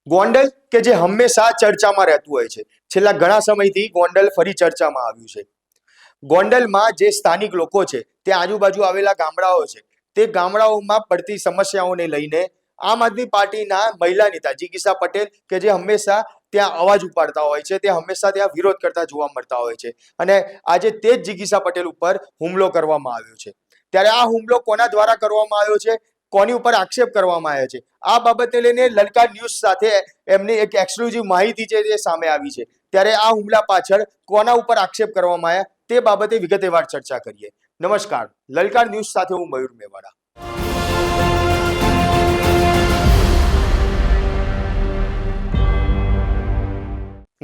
ગોંડલ કે જે હંમેશા ચર્ચામાં રહેતું હોય છે, છેલ્લા ઘણા સમયથી ગોંડલ ફરી ચર્ચામાં આવ્યું છે. ગોંડલમાં જે સ્થાનિક લોકો છે, તે આજુબાજુ આવેલા ગામડાઓ છે, તે ગામડાઓમાં પડતી સમસ્યાઓને લઈને આમ આદમી પાર્ટીના મહિલા નેતા જિગીસા પટેલ કે જે હંમેશા ત્યાં અવાજ ઉપાડતા હોય છે, તે હંમેશા ત્યાં વિરોધ કરતા જોવા મળતા હોય છે. અને આજે તે જ જિગીસા પટેલ ઉપર હુમલો કરવામાં આવ્યો છે. ત્યારે આ હુમલો કોના દ્વારા કરવામાં આવ્યો છે, કોની ઉપર આક્ષેપ કરવામાં આવ્યો છે, આ બાબતે લઈને લલકાર ન્યૂઝ સાથે એમની એક એક્સક્લુઝિવ માહિતી છે તે સામે આવી છે. ત્યારે આ હુમલા પાછળ કોના ઉપર આક્ષેપ કરવામાં આવ્યા તે બાબતે વિગતવાર ચર્ચા કરીએ. નમસ્કાર, લલકાર ન્યૂઝ સાથે હું મયુર મેવાડા.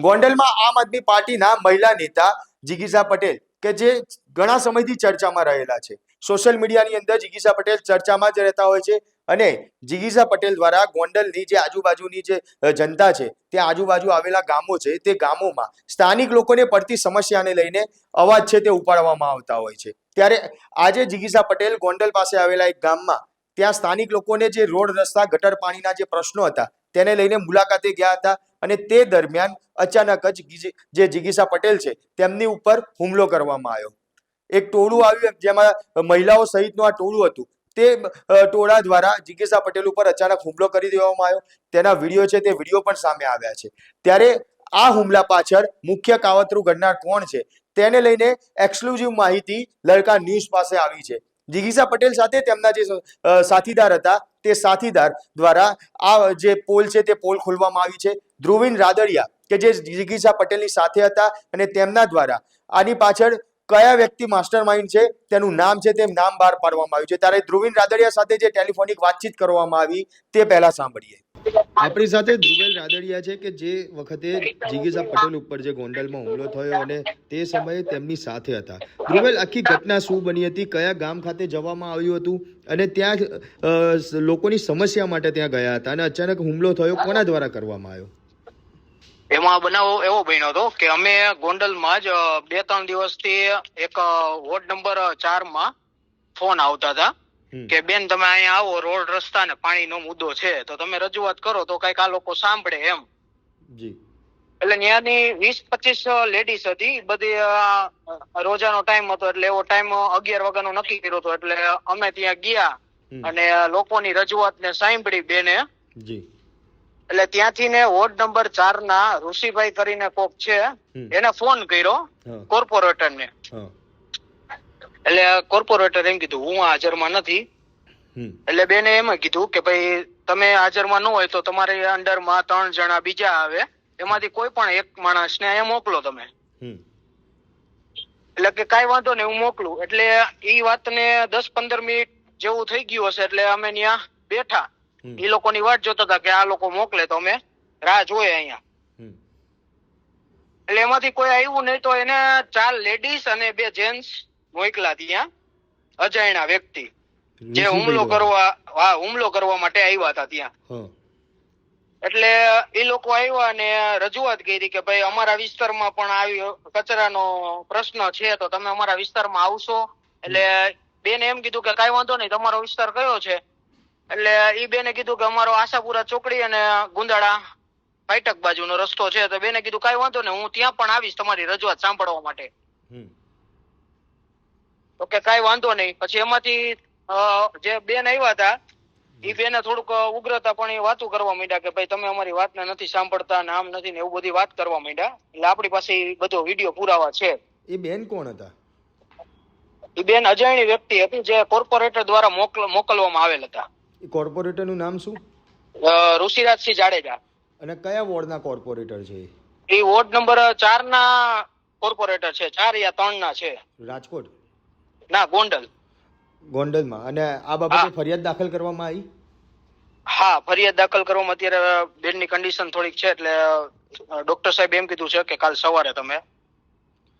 ગોંડલમાં આમ આદમી પાર્ટીના મહિલા નેતા જિગીસા પટેલ કે જે ઘણા સમયથી ચર્ચામાં રહેલા છે. સોશિયલ મીડિયાની અંદર જિગીસા પટેલ ચર્ચામાં જ રહેતા હોય છે અને જિગીસા પટેલ દ્વારા ગોંડલની જે આજુબાજુની જે જનતા છે, તે આજુબાજુ આવેલા ગામો છે, તે ગામોમાં સ્થાનિક લોકોને પડતી સમસ્યાને લઈને અવાજ છે તે ઉપાડવામાં આવતા હોય છે. ત્યારે આજે જિગીસા પટેલ ગોંડલ પાસે આવેલા એક ગામમાં ત્યાં સ્થાનિક લોકોને જે રોડ રસ્તા ગટર પાણીના જે પ્રશ્નો હતા તેને લઈને મુલાકાતે ગયા હતા અને તે દરમિયાન અચાનક જ જે જિગીસા પટેલ છે તેમની ઉપર હુમલો કરવામાં આવ્યો. એક ટોળું આવ્યું જેમાં મહિલાઓ સહિતનું આ ટોળું હતું. તે ટોળા દ્વારા જિગીસા પટેલ ઉપર અચાનક હુમલો કરી દેવામાં આવ્યો. તેના વિડીયો છે તે વિડીયો પણ સામે આવ્યા છે. ત્યારે આ હુમલા પાછળ મુખ્ય કાવતરું ઘડનાર કોણ છે તેને લઈને એક્સક્લુઝિવ માહિતી લલકાર ન્યૂઝ પાસે આવી છે. જિગીસા પટેલ સાથે તેમના જે સાથીદાર હતા તે સાથીદાર દ્વારા આ જે પોલ છે તે પોલ ખોલવામાં આવી છે. ધ્રુવીન રાદડિયા કે જે જિગીસા પટેલની સાથે હતા અને તેમના દ્વારા આની પાછળ કયા વ્યક્તિ માસ્ટર માઇન્ડ છે તેનું નામ છે તે નામ બહાર પાડવામાં આવ્યું છે. ત્યારે ધ્રુવીન રાદડિયા સાથે જે ટેલિફોનિક વાતચીત કરવામાં આવી તે પહેલા સાંભળીએ. આપણી સાથે ધ્રુવેલ રાદડિયા છે કે જે વખતે જિગીસા પટેલ ઉપર જે ગોંડલમાં હુમલો થયો અને તે સમયે તેમની સાથે હતા. ધ્રુવેલ, આખી ઘટના શું બની હતી, કયા ગામ ખાતે જવામાં આવ્યું હતું અને ત્યાં લોકોની સમસ્યા માટે ત્યાં ગયા હતા અને અચાનક હુમલો થયો, કોના દ્વારા કરવામાં આવ્યો? એમાં બનાવ એવો બન્યો હતો કે અમે ગોંડલમાં જ 2-3 દિવસથી એક વોર્ડ નંબર 4 માં ફોન આવતા હતા કે બેન તમે અહીંયા આવો, રોડ રસ્તા ને પાણીનો મુદ્દો છે તો તમે રજૂઆત કરો તો કઈક આ લોકો સાંભળે એમ. જી. એટલે ત્યાંની 20-25 લેડીઝ હતી, બધી રોજાનો ટાઈમ હતો એટલે એવો ટાઈમ 11 વાગ્યાનો નક્કી કર્યો હતો. એટલે અમે ત્યાં ગયા અને લોકોની રજૂઆત ને સાંભળી બેને. જી. એટલે ત્યાંથી ને વોર્ડ નંબર 4 ના ઋષિભાઈ કરીને કોક છે એને ફોન કર્યો કોર્પોરેટર ને. એટલે કોર્પોરેટર એમ કીધું હું હાજરમાં નથી. એટલે બેને એમ કીધું કે ભાઈ તમે હાજરમાં ન હોય તો તમારી અંડરમાં 3 જણા બીજા આવે, એમાંથી કોઈ પણ એક માણસને અહીંયા મોકલો તમે. એટલે કે કઈ વાંધો નહીં, હું મોકલું. એટલે એ વાતને 10-15 મિનિટ જેવું થઈ ગયું હશે એટલે અમે ત્યાં બેઠા એ લોકોની વાટ જોતા હતા કે આ લોકો મોકલે તો અમે રાહ જોઈએ અહીંયા. એટલે એમાંથી કોઈ આવ્યું નહીં તો એને 4 લેડીઝ અને 2 જેન્ટ્સ મોકલા ત્યાં, અજાણ્યા વ્યક્તિ જે હુમલો કરવા માટે આવ્યા હતા ત્યાં. એટલે એ લોકો આવ્યા અને રજૂઆત કરી કે ભાઈ અમારા વિસ્તારમાં પણ આવી કચરાનો પ્રશ્ન છે તો તમે અમારા વિસ્તારમાં આવશો. એટલે બેને એમ કીધું કે કઈ વાંધો નહીં, તમારો વિસ્તાર કયો છે? એટલે ઈ બેને કીધું કે અમારો આશાપુરા ચોકડી અને ગુંદાળા ફાટક બાજુનો રસ્તો છે. તો બેને કીધું કઈ વાંધો નહીં, હું ત્યાં પણ આવીશ તમારી રજૂઆત સાંભળવા માટે. તો કે કઈ વાંધો નહીં. પછી એમાંથી જે બેન આવ્યા હતા એ બેને થોડુંક ઉગ્રતા પણ એ વાતું કરવા માંડ્યા કે ભાઈ તમે અમારી વાતને નથી સાંભળતા ને આમ નથી ને એવું બધી વાત કરવા માંડ્યા. એટલે આપણી પાસે બધો વિડીયો પુરાવા છે. એ બેન કોણ હતા? એ બેન અજાણી વ્યક્તિ હતી જે કોર્પોરેટર દ્વારા મોકલવામાં આવેલ હતા. કોર્પોરેટર નું નામ શું? ઋષિરાજસિંહ જાડેજા. અને કયા વોર્ડના કોર્પોરેટર છે? એ વોર્ડ નંબર 4 ના કોર્પોરેટર છે. 4 યા 3 ના છે. રાજકોટ? ના, ગોંડલ. ગોંડલમાં. અને આ બાબતે ફરિયાદ દાખલ કરવામાં આવી? હા, ફરિયાદ દાખલ કરવામાં અત્યારે બેનની કન્ડિશન થોડીક છે એટલે ડોક્ટર સાહેબ એમ કીધું છે કે કાલ સવારે તમે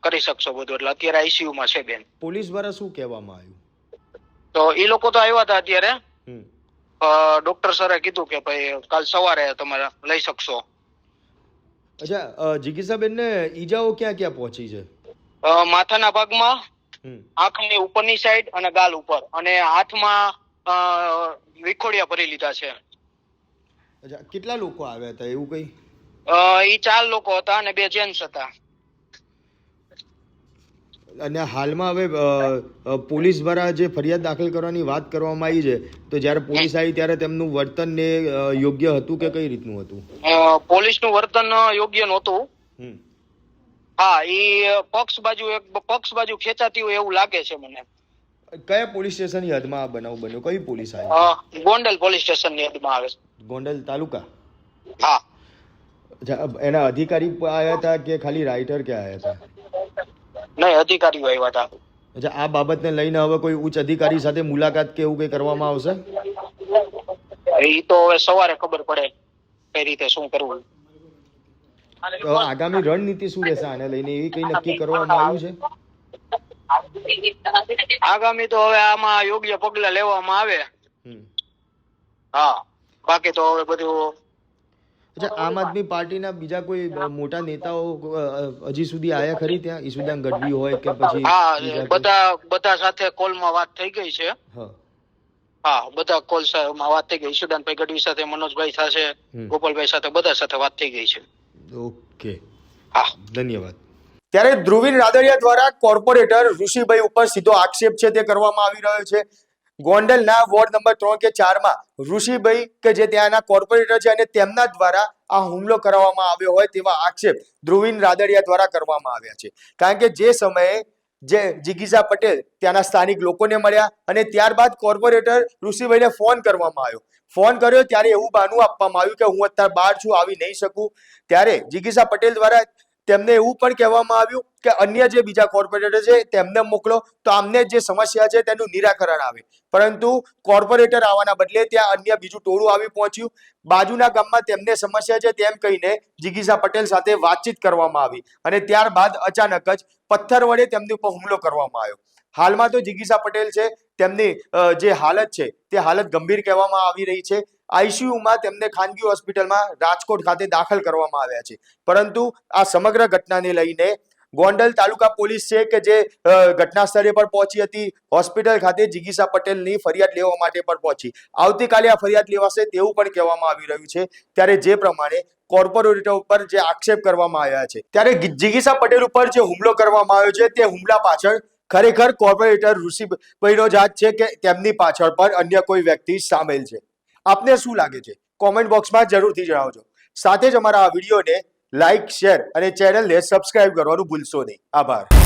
કરી શકશો બધું. એટલે અત્યારે આઈસીયુ માં છે બેન. પોલીસ દ્વારા શું કહેવામાં આવ્યું? તો એ લોકો તો આવ્યા હતા અત્યારે. ડોક્ટર સરે કીધું કે ભાઈ કાલ સવારે તમે લઈ શકશો. અચ્છા, જિગીસાબેન ને ઈજાઓ ક્યાં ક્યાં પહોંચી છે? માથાના ભાગમાં, આંખની ઉપરની સાઈડ અને ગાલ ઉપર, અને હાથમાં વિખોડિયા ભરી લીધા છે. અચ્છા, કેટલા લોકો આવ્યા હતા એવું કઈ? ઈ 4 લોકો હતા અને 2 જેન્ટ્સ હતા. અને હાલમાં હવે પોલીસ દ્વારા જે ફરિયાદ દાખલ કરવાની વાત કરવામાં આવી છે, તો જ્યારે પોલીસ આવી ત્યારે તેમનું વર્તન ને યોગ્ય હતું કે કઈ રીતનું હતું? પોલીસનું વર્તન યોગ્ય નહોતું. હા, ઈ પક્ષ બાજુ ખેંચાતી હોય એવું લાગે છે મને. કયા પોલીસ સ્ટેશનની હદમાં આ બનાવ બન્યો? કઈ પોલીસ આવી? ગોંડલ પોલીસ સ્ટેશનની હદમાં આવે છે. ગોંડલ તાલુકા? હા. એના અધિકારી આવ્યા હતા કે ખાલી રાઇટર કે આવ્યા હતા? નહીં, અધિકારીઓ આવ્યા હતા. અચ્છા, આ બાબતને લઈને હવે કોઈ ઉચ્ચ અધિકારી સાથે મુલાકાત કે એવું કઈ કરવામાં આવશે? એ તો હવે સવારે ખબર પડે કઈ રીતે શું કરવું. તો આગામી રણનીતિ શું રહેશે આને લઈને, એ કઈ નક્કી કરવામાં આવ્યું છે? આગામી તો હવે આમાં યોગ્ય પગલા લેવામાં આવે. હા, બાકી તો હવે બધું. અચ્છા, આમ આદમી પાર્ટીના બીજા કોઈ મોટા નેતાઓ હજી સુધી આયા ખરી ત્યાં? ઈસુદાન ગઢવી હોય કે પછી? હા, બધા સાથે કોલમાં વાત થઈ ગઈ છે. હા, બધા કોલમાં વાત થઈ ગઈ. ઈસુદાનભાઈ ગઢવી સાથે, મનોજભાઈ સાથે, ગોપાલભાઈ સાથે, બધા સાથે વાત થઈ ગઈ છે. ઓકે, હા, ધન્યવાદ. ત્યારે ધ્રુવીન રાદડિયા દ્વારા કોર્પોરેટર ઋષિભાઈ ઉપર સીધો આક્ષેપ છે તે કરવામાં આવી રહ્યો છે. ગોંડલના વોર્ડ નંબર 3 કે 4 ઋષિભાઈ કે જે ત્યાંના કોર્પોરેટર છે અને તેમના દ્વારા આ હુમલો કરવામાં આવ્યો હોય તેવા આક્ષેપ ધ્રુવીન રાદડિયા દ્વારા કરવામાં આવ્યા છે. કારણ કે જે સમયે જે જિગીઝા પટેલ ત્યાંના સ્થાનિક લોકોને મળ્યા અને ત્યારબાદ કોર્પોરેટર ઋષિભાઈને ફોન કરવામાં આવ્યો. ફોન કર્યો ત્યારે એવું બહાનું આપવામાં આવ્યું કે હું અત્યારે બહાર છું, આવી નહીં શકું. ત્યારે જિગીઝા પટેલ દ્વારા તેમને એવું પણ કહેવામાં આવ્યું કે અન્ય જે બીજા કોર્પોરેટર છે તેમને મોકલો તો આમને જે સમસ્યા છે તેનું નિરાકરણ આવે. પરંતુ કોર્પોરેટર આવવાના બદલે ત્યાં અન્ય બીજું ટોળું આવી પહોંચ્યું. બાજુના ગામમાં તેમને સમસ્યા છે તેમ કહીને જિગીઝા પટેલ સાથે વાતચીત કરવામાં આવી અને ત્યારબાદ અચાનક જ પથ્થર વડે તેમની ઉપર હુમલો કરવામાં આવ્યો. હાલમાં તો જિગીઝા પટેલ છે તેમની જે હાલત છે તે હાલત ગંભીર કહેવામાં આવી રહી છે. આઈસીયુમાં તેમને ખાનગી હોસ્પિટલમાં રાજકોટ ખાતે દાખલ કરવામાં આવ્યા છે. પરંતુ આ સમગ્ર ઘટનાને લઈને ગોંડલ તાલુકા પોલીસ છે કે જે ઘટના સ્થળે પર પહોંચી હતી, હોસ્પિટલ ખાતે જિગીઝા પટેલની ફરિયાદ લેવા માટે પણ પહોંચી. આવતીકાલે આ ફરિયાદ લેવાશે તેવું પણ કહેવામાં આવી રહ્યું છે. ત્યારે જે પ્રમાણે કોર્પોરેટર ઉપર જે આક્ષેપ કરવામાં આવ્યા છે, ત્યારે જિગીઝા પટેલ ઉપર જે હુમલો કરવામાં આવ્યો છે તે હુમલા પાછળ ખરેખર કોર્પોરેટર ઋષિભાઈનો જ હાથ છે કે તેમની પાછળ પણ અન્ય કોઈ વ્યક્તિ સામેલ છે? આપને શું લાગે છે? કોમેન્ટ બોક્સમાં જરૂરથી જણાવજો. સાથે જ અમારા આ વિડીયોને લાઈક, શેર અને ચેનલને સબસ્ક્રાઇબ કરવાનું ભૂલશો નહીં. આભાર.